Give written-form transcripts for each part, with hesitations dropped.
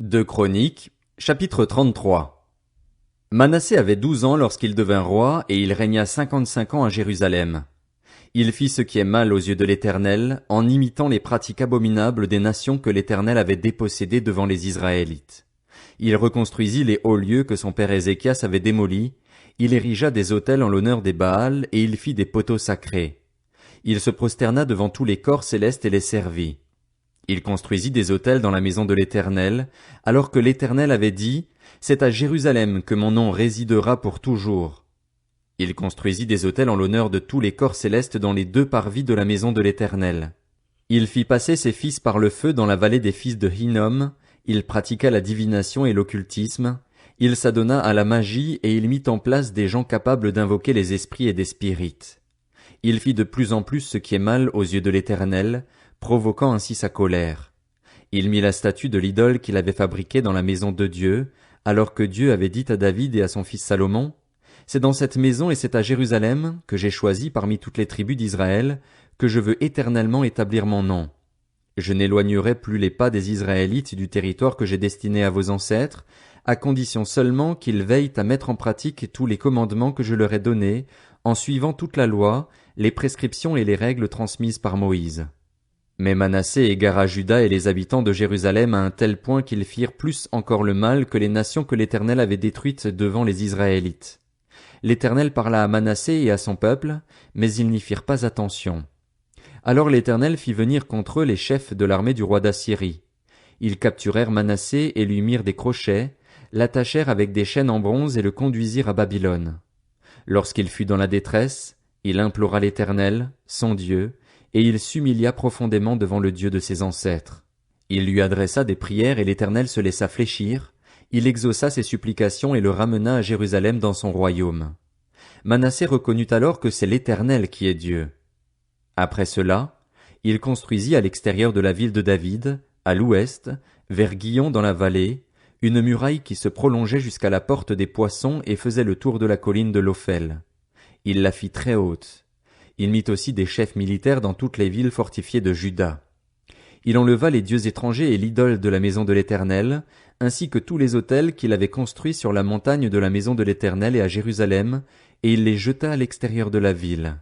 Deux Chroniques, chapitre 33. Manassé avait 12 ans lorsqu'il devint roi, et il régna 55 ans à Jérusalem. Il fit ce qui est mal aux yeux de l'Éternel, en imitant les pratiques abominables des nations que l'Éternel avait dépossédées devant les Israélites. Il reconstruisit les hauts lieux que son père Ézéchias avait démolis, il érigea des autels en l'honneur des Baals, et il fit des poteaux sacrés. Il se prosterna devant tous les corps célestes et les servit. Il construisit des autels dans la maison de l'Éternel, alors que l'Éternel avait dit, « C'est à Jérusalem que mon nom résidera pour toujours. » Il construisit des autels en l'honneur de tous les corps célestes dans les deux parvis de la maison de l'Éternel. Il fit passer ses fils par le feu dans la vallée des fils de Hinnom, il pratiqua la divination et l'occultisme, il s'adonna à la magie et il mit en place des gens capables d'invoquer les esprits et des spirites. Il fit de plus en plus ce qui est mal aux yeux de l'Éternel, provoquant ainsi sa colère. Il mit la statue de l'idole qu'il avait fabriquée dans la maison de Dieu, alors que Dieu avait dit à David et à son fils Salomon, « C'est dans cette maison et c'est à Jérusalem, que j'ai choisi parmi toutes les tribus d'Israël, que je veux éternellement établir mon nom. Je n'éloignerai plus les pas des Israélites du territoire que j'ai destiné à vos ancêtres, à condition seulement qu'ils veillent à mettre en pratique tous les commandements que je leur ai donnés, en suivant toute la loi, les prescriptions et les règles transmises par Moïse. » Mais Manassé égara Juda et les habitants de Jérusalem à un tel point qu'ils firent plus encore le mal que les nations que l'Éternel avait détruites devant les Israélites. L'Éternel parla à Manassé et à son peuple, mais ils n'y firent pas attention. Alors l'Éternel fit venir contre eux les chefs de l'armée du roi d'Assyrie. Ils capturèrent Manassé et lui mirent des crochets, l'attachèrent avec des chaînes en bronze et le conduisirent à Babylone. Lorsqu'il fut dans la détresse, il implora l'Éternel, son Dieu, et il s'humilia profondément devant le Dieu de ses ancêtres. Il lui adressa des prières et l'Éternel se laissa fléchir, il exauça ses supplications et le ramena à Jérusalem dans son royaume. Manassé reconnut alors que c'est l'Éternel qui est Dieu. Après cela, il construisit à l'extérieur de la ville de David, à l'ouest, vers Guillon dans la vallée, une muraille qui se prolongeait jusqu'à la porte des Poissons et faisait le tour de la colline de l'Ophel. Il la fit très haute. Il mit aussi des chefs militaires dans toutes les villes fortifiées de Juda. Il enleva les dieux étrangers et l'idole de la maison de l'Éternel, ainsi que tous les autels qu'il avait construits sur la montagne de la maison de l'Éternel et à Jérusalem, et il les jeta à l'extérieur de la ville.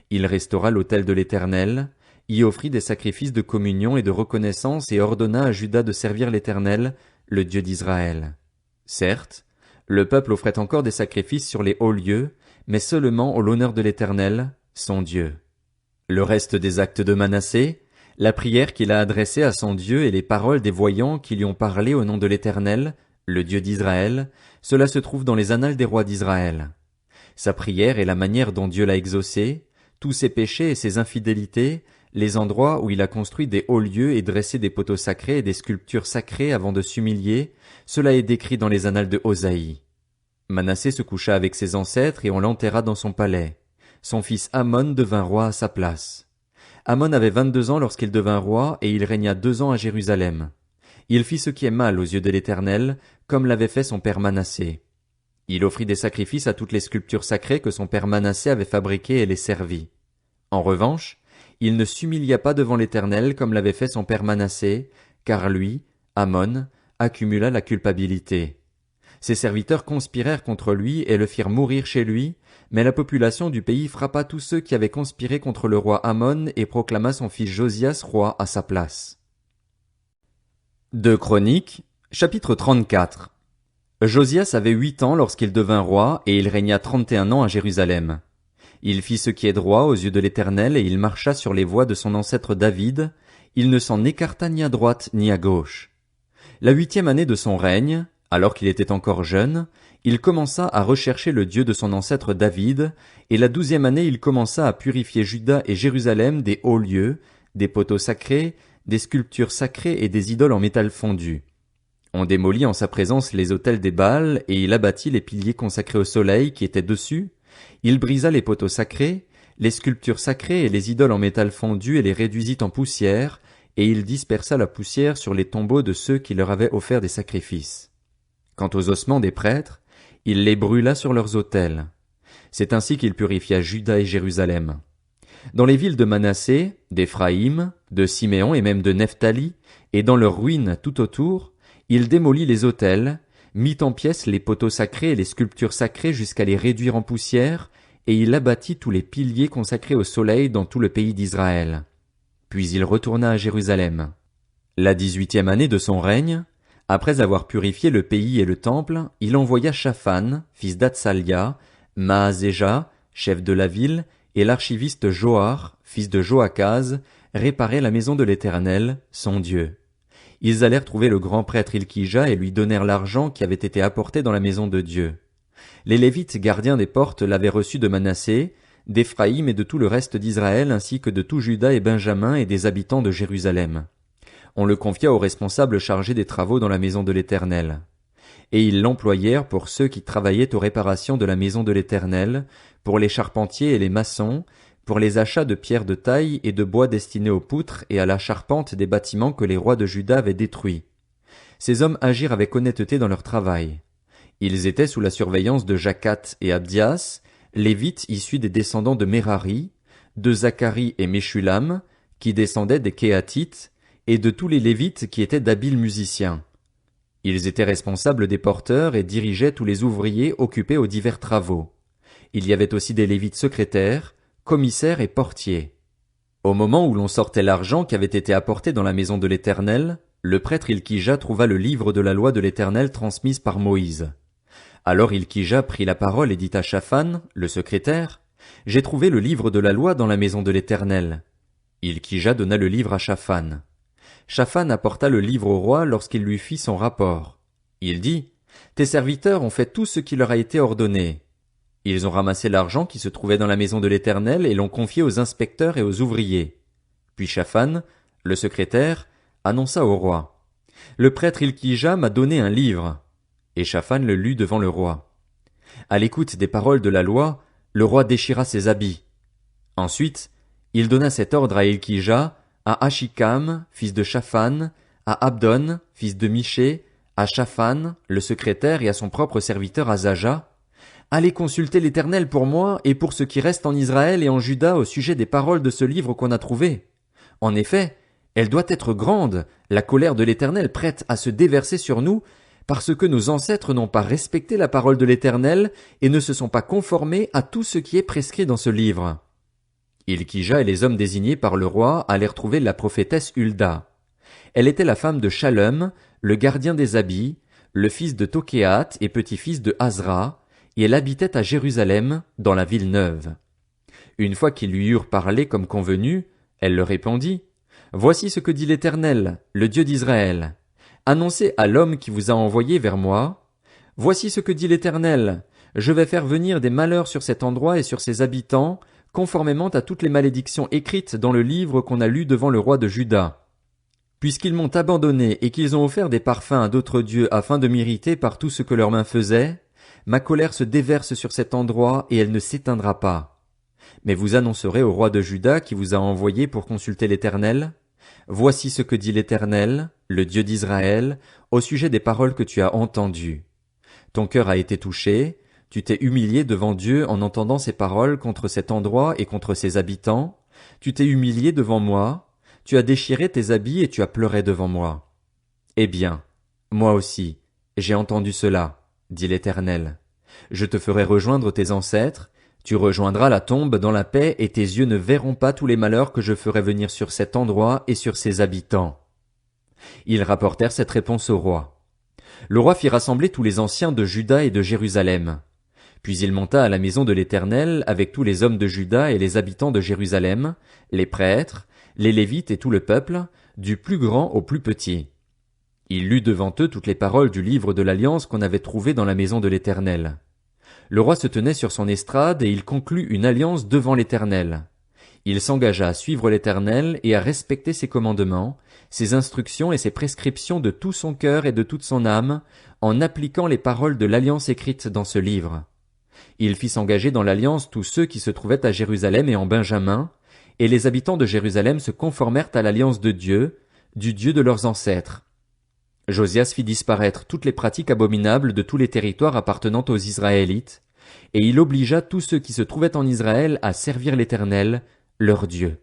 Il restaura l'autel de l'Éternel, y offrit des sacrifices de communion et de reconnaissance et ordonna à Juda de servir l'Éternel, le Dieu d'Israël. Certes, le peuple offrait encore des sacrifices sur les hauts lieux, mais seulement au l'honneur de l'Éternel, son Dieu. Le reste des actes de Manassé, la prière qu'il a adressée à son Dieu et les paroles des voyants qui lui ont parlé au nom de l'Éternel, le Dieu d'Israël, cela se trouve dans les annales des rois d'Israël. Sa prière et la manière dont Dieu l'a exaucée, tous ses péchés et ses infidélités, les endroits où il a construit des hauts lieux et dressé des poteaux sacrés et des sculptures sacrées avant de s'humilier, cela est décrit dans les annales de Osaïe. Manassé se coucha avec ses ancêtres et on l'enterra dans son palais. Son fils Amon devint roi à sa place. Amon avait 22 ans lorsqu'il devint roi et il régna 2 ans à Jérusalem. Il fit ce qui est mal aux yeux de l'Éternel, comme l'avait fait son père Manassé. Il offrit des sacrifices à toutes les sculptures sacrées que son père Manassé avait fabriquées et les servit. En revanche, il ne s'humilia pas devant l'Éternel comme l'avait fait son père Manassé, car lui, Amon, accumula la culpabilité. Ses serviteurs conspirèrent contre lui et le firent mourir chez lui, mais la population du pays frappa tous ceux qui avaient conspiré contre le roi Amon et proclama son fils Josias roi à sa place. Deux Chroniques, chapitre 34. Josias avait 8 ans lorsqu'il devint roi et il régna 31 ans à Jérusalem. Il fit ce qui est droit aux yeux de l'Éternel et il marcha sur les voies de son ancêtre David, il ne s'en écarta ni à droite ni à gauche. La 8e année de son règne, alors qu'il était encore jeune, il commença à rechercher le Dieu de son ancêtre David, et la 12e année il commença à purifier Juda et Jérusalem des hauts lieux, des poteaux sacrés, des sculptures sacrées et des idoles en métal fondu. On démolit en sa présence les autels des Baals, et il abattit les piliers consacrés au soleil qui étaient dessus, il brisa les poteaux sacrés, les sculptures sacrées et les idoles en métal fondu et les réduisit en poussière, et il dispersa la poussière sur les tombeaux de ceux qui leur avaient offert des sacrifices. Quant aux ossements des prêtres, il les brûla sur leurs autels. C'est ainsi qu'il purifia Juda et Jérusalem. Dans les villes de Manassé, d'Éphraïm, de Siméon et même de Nephtali, et dans leurs ruines tout autour, Il démolit les autels, mit en pièces les poteaux sacrés et les sculptures sacrées jusqu'à les réduire en poussière, et il abattit tous les piliers consacrés au soleil dans tout le pays d'Israël. Puis il retourna à Jérusalem. La 18e année de son règne, après avoir purifié le pays et le temple, il envoya Shaphan, fils d'Atsalia, Maazéja, chef de la ville, et l'archiviste Joar, fils de Joachaz, réparer la maison de l'Éternel, son Dieu. Ils allèrent trouver le grand prêtre Ilkija et lui donnèrent l'argent qui avait été apporté dans la maison de Dieu. Les Lévites gardiens des portes l'avaient reçu de Manassé, d'Éphraïm et de tout le reste d'Israël ainsi que de tout Juda et Benjamin et des habitants de Jérusalem. On le confia aux responsables chargés des travaux dans la maison de l'Éternel. Et ils l'employèrent pour ceux qui travaillaient aux réparations de la maison de l'Éternel, pour les charpentiers et les maçons, pour les achats de pierres de taille et de bois destinés aux poutres et à la charpente des bâtiments que les rois de Juda avaient détruits. Ces hommes agirent avec honnêteté dans leur travail. Ils étaient sous la surveillance de Jacat et Abdias, Lévites issus des descendants de Merari, de Zacharie et Meshulam, qui descendaient des Kéatites, et de tous les Lévites qui étaient d'habiles musiciens. Ils étaient responsables des porteurs et dirigeaient tous les ouvriers occupés aux divers travaux. Il y avait aussi des Lévites secrétaires, commissaires et portiers. Au moment où l'on sortait l'argent qui avait été apporté dans la maison de l'Éternel, le prêtre Ilkija trouva le livre de la loi de l'Éternel transmise par Moïse. Alors Ilkija prit la parole et dit à Shaphan, le secrétaire, « J'ai trouvé le livre de la loi dans la maison de l'Éternel. » Ilkija donna le livre à Shaphan. Shaphan apporta le livre au roi lorsqu'il lui fit son rapport. Il dit, « Tes serviteurs ont fait tout ce qui leur a été ordonné. » Ils ont ramassé l'argent qui se trouvait dans la maison de l'Éternel et l'ont confié aux inspecteurs et aux ouvriers. Puis Shaphan, le secrétaire, annonça au roi, « Le prêtre Ilkija m'a donné un livre. » Et Shaphan le lut devant le roi. À l'écoute des paroles de la loi, le roi déchira ses habits. Ensuite, il donna cet ordre à Ilkija, à Achikam, fils de Shaphan, à Abdon, fils de Miché, à Shaphan, le secrétaire, et à son propre serviteur Azaja, « Allez consulter l'Éternel pour moi et pour ceux qui restent en Israël et en Juda au sujet des paroles de ce livre qu'on a trouvé. En effet, elle doit être grande, la colère de l'Éternel prête à se déverser sur nous, parce que nos ancêtres n'ont pas respecté la parole de l'Éternel et ne se sont pas conformés à tout ce qui est prescrit dans ce livre. » Ilkija et les hommes désignés par le roi allèrent trouver la prophétesse Hulda. Elle était la femme de Shallum, le gardien des habits, le fils de Tokéat et petit-fils de Azra, et elle habitait à Jérusalem, dans la ville neuve. Une fois qu'ils lui eurent parlé comme convenu, elle leur répondit, « Voici ce que dit l'Éternel, le Dieu d'Israël. Annoncez à l'homme qui vous a envoyé vers moi. Voici ce que dit l'Éternel. Je vais faire venir des malheurs sur cet endroit et sur ses habitants, conformément à toutes les malédictions écrites dans le livre qu'on a lu devant le roi de Juda. Puisqu'ils m'ont abandonné et qu'ils ont offert des parfums à d'autres dieux afin de m'irriter par tout ce que leurs mains faisaient, ma colère se déverse sur cet endroit et elle ne s'éteindra pas. Mais vous annoncerez au roi de Juda qui vous a envoyé pour consulter l'Éternel. Voici ce que dit l'Éternel, le Dieu d'Israël, au sujet des paroles que tu as entendues. Ton cœur a été touché, tu t'es humilié devant Dieu en entendant ces paroles contre cet endroit et contre ses habitants, tu t'es humilié devant moi, tu as déchiré tes habits et tu as pleuré devant moi. Eh bien, moi aussi, j'ai entendu cela, dit l'Éternel. Je te ferai rejoindre tes ancêtres, tu rejoindras la tombe dans la paix et tes yeux ne verront pas tous les malheurs que je ferai venir sur cet endroit et sur ses habitants. Ils rapportèrent cette réponse au roi. Le roi fit rassembler tous les anciens de Juda et de Jérusalem. Puis il monta à la maison de l'Éternel avec tous les hommes de Juda et les habitants de Jérusalem, les prêtres, les Lévites et tout le peuple, du plus grand au plus petit. Il lut devant eux toutes les paroles du livre de l'Alliance qu'on avait trouvé dans la maison de l'Éternel. Le roi se tenait sur son estrade et il conclut une alliance devant l'Éternel. Il s'engagea à suivre l'Éternel et à respecter ses commandements, ses instructions et ses prescriptions de tout son cœur et de toute son âme, en appliquant les paroles de l'alliance écrite dans ce livre. Il fit s'engager dans l'alliance tous ceux qui se trouvaient à Jérusalem et en Benjamin, et les habitants de Jérusalem se conformèrent à l'alliance de Dieu, du Dieu de leurs ancêtres. Josias fit disparaître toutes les pratiques abominables de tous les territoires appartenant aux Israélites, et il obligea tous ceux qui se trouvaient en Israël à servir l'Éternel, leur Dieu.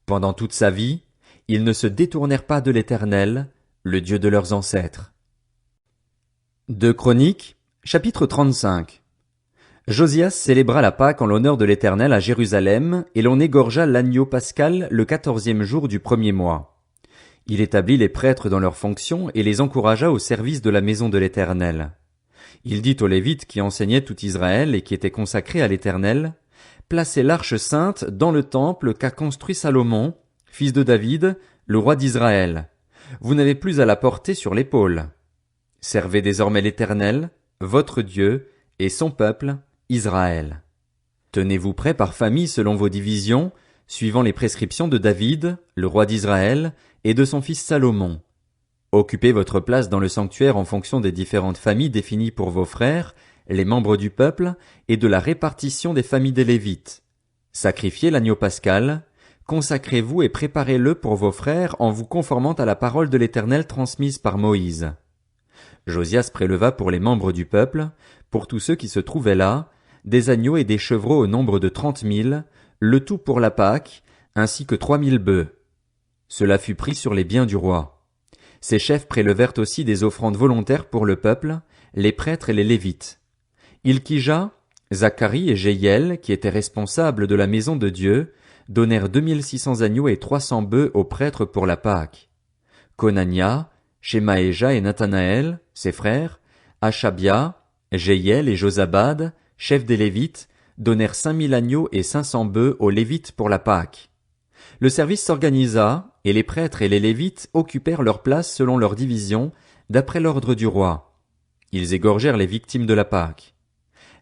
Pendant toute sa vie, ils ne se détournèrent pas de l'Éternel, le Dieu de leurs ancêtres. Deux Chroniques, chapitre 35. Josias célébra la Pâque en l'honneur de l'Éternel à Jérusalem, et l'on égorgea l'agneau pascal le 14e jour du premier mois. Il établit les prêtres dans leurs fonctions et les encouragea au service de la maison de l'Éternel. Il dit aux Lévites qui enseignaient tout Israël et qui étaient consacrés à l'Éternel, placez l'arche sainte dans le temple qu'a construit Salomon, fils de David, le roi d'Israël. Vous n'avez plus à la porter sur l'épaule. Servez désormais l'Éternel, votre Dieu, et son peuple, Israël. Tenez-vous prêts par famille selon vos divisions, suivant les prescriptions de David, le roi d'Israël, et de son fils Salomon. Occupez votre place dans le sanctuaire en fonction des différentes familles définies pour vos frères, les membres du peuple, et de la répartition des familles des Lévites. Sacrifiez l'agneau pascal, consacrez-vous et préparez-le pour vos frères en vous conformant à la parole de l'Éternel transmise par Moïse. Josias préleva pour les membres du peuple, pour tous ceux qui se trouvaient là, des agneaux et des chevreaux au nombre de 30 000, le tout pour la Pâque, ainsi que 3 000 bœufs. Cela fut pris sur les biens du roi. Ses chefs prélevèrent aussi des offrandes volontaires pour le peuple, les prêtres et les Lévites. Ilkija, Zacharie et Jéhiel, qui étaient responsables de la maison de Dieu, donnèrent 2600 agneaux et 300 bœufs aux prêtres pour la Pâque. Konania, Shemaéja et Nathanaël, ses frères, Achabia, Jéhiel et Josabad, chefs des Lévites, donnèrent 5000 agneaux et 500 bœufs aux Lévites pour la Pâque. Le service s'organisa, et les prêtres et les Lévites occupèrent leur place selon leur division, d'après l'ordre du roi. Ils égorgèrent les victimes de la Pâque.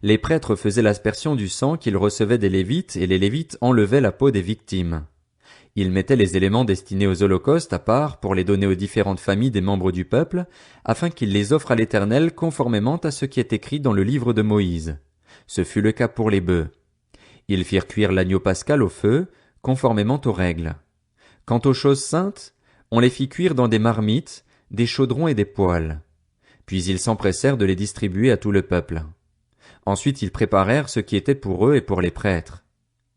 Les prêtres faisaient l'aspersion du sang qu'ils recevaient des Lévites, et les Lévites enlevaient la peau des victimes. Ils mettaient les éléments destinés aux holocaustes à part pour les donner aux différentes familles des membres du peuple, afin qu'ils les offrent à l'Éternel conformément à ce qui est écrit dans le livre de Moïse. Ce fut le cas pour les bœufs. Ils firent cuire l'agneau pascal au feu, conformément aux règles. Quant aux choses saintes, on les fit cuire dans des marmites, des chaudrons et des poêles. Puis ils s'empressèrent de les distribuer à tout le peuple. Ensuite ils préparèrent ce qui était pour eux et pour les prêtres.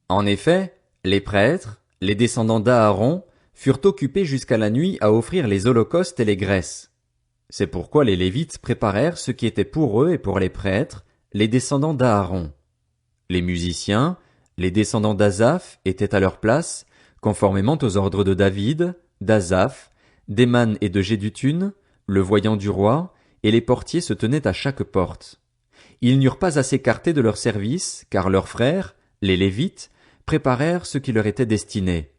En effet, les prêtres, les descendants d'Aaron, furent occupés jusqu'à la nuit à offrir les holocaustes et les graisses. C'est pourquoi les Lévites préparèrent ce qui était pour eux et pour les prêtres, les descendants d'Aaron. Les musiciens, les descendants d'Asaph, étaient à leur place, conformément aux ordres de David, d'Asaph, d'Éman et de Jéduthun, le voyant du roi, et les portiers se tenaient à chaque porte. Ils n'eurent pas à s'écarter de leur service, car leurs frères, les Lévites, préparèrent ce qui leur était destiné.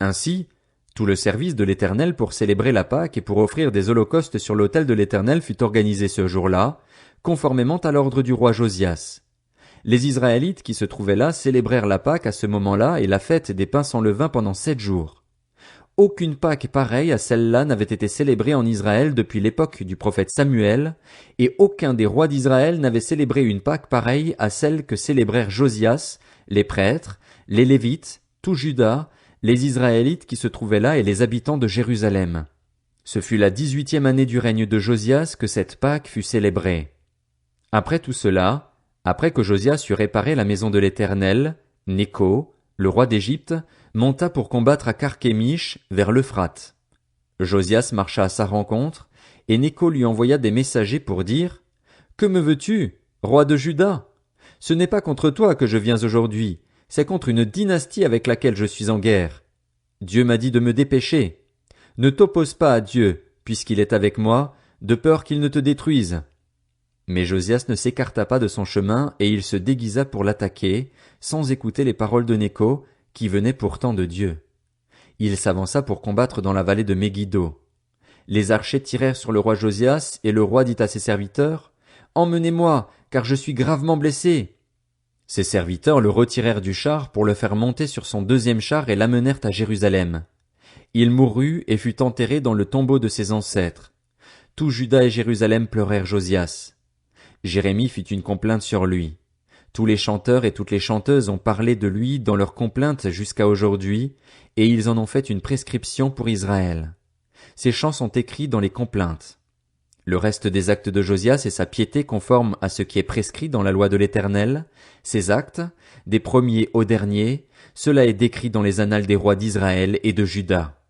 Ainsi, tout le service de l'Éternel pour célébrer la Pâque et pour offrir des holocaustes sur l'autel de l'Éternel fut organisé ce jour-là, conformément à l'ordre du roi Josias. Les Israélites qui se trouvaient là célébrèrent la Pâque à ce moment-là et la fête des pains sans levain pendant 7 jours. Aucune Pâque pareille à celle-là n'avait été célébrée en Israël depuis l'époque du prophète Samuel, et aucun des rois d'Israël n'avait célébré une Pâque pareille à celle que célébrèrent Josias, les prêtres, les Lévites, tout Juda, les Israélites qui se trouvaient là et les habitants de Jérusalem. Ce fut la 18e année du règne de Josias que cette Pâque fut célébrée. Après tout cela, après que Josias eut réparé la maison de l'Éternel, Nécho, le roi d'Égypte, monta pour combattre à Carchemish vers l'Euphrate. Josias marcha à sa rencontre, et Nécho lui envoya des messagers pour dire « Que me veux-tu, roi de Juda? Ce n'est pas contre toi que je viens aujourd'hui, c'est contre une dynastie avec laquelle je suis en guerre. Dieu m'a dit de me dépêcher. Ne t'oppose pas à Dieu, puisqu'il est avec moi, de peur qu'il ne te détruise. » Mais Josias ne s'écarta pas de son chemin et il se déguisa pour l'attaquer, sans écouter les paroles de Nécho, qui venaient pourtant de Dieu. Il s'avança pour combattre dans la vallée de Megiddo. Les archers tirèrent sur le roi Josias et le roi dit à ses serviteurs « Emmenez-moi, car je suis gravement blessé. » Ses serviteurs le retirèrent du char pour le faire monter sur son 2e char et l'amenèrent à Jérusalem. Il mourut et fut enterré dans le tombeau de ses ancêtres. Tout Juda et Jérusalem pleurèrent Josias. Jérémie fit une complainte sur lui. Tous les chanteurs et toutes les chanteuses ont parlé de lui dans leurs complaintes jusqu'à aujourd'hui, et ils en ont fait une prescription pour Israël. Ces chants sont écrits dans les complaintes. Le reste des actes de Josias et sa piété conforme à ce qui est prescrit dans la loi de l'Éternel, ces actes, des premiers aux derniers, cela est décrit dans les annales des rois d'Israël et de Juda.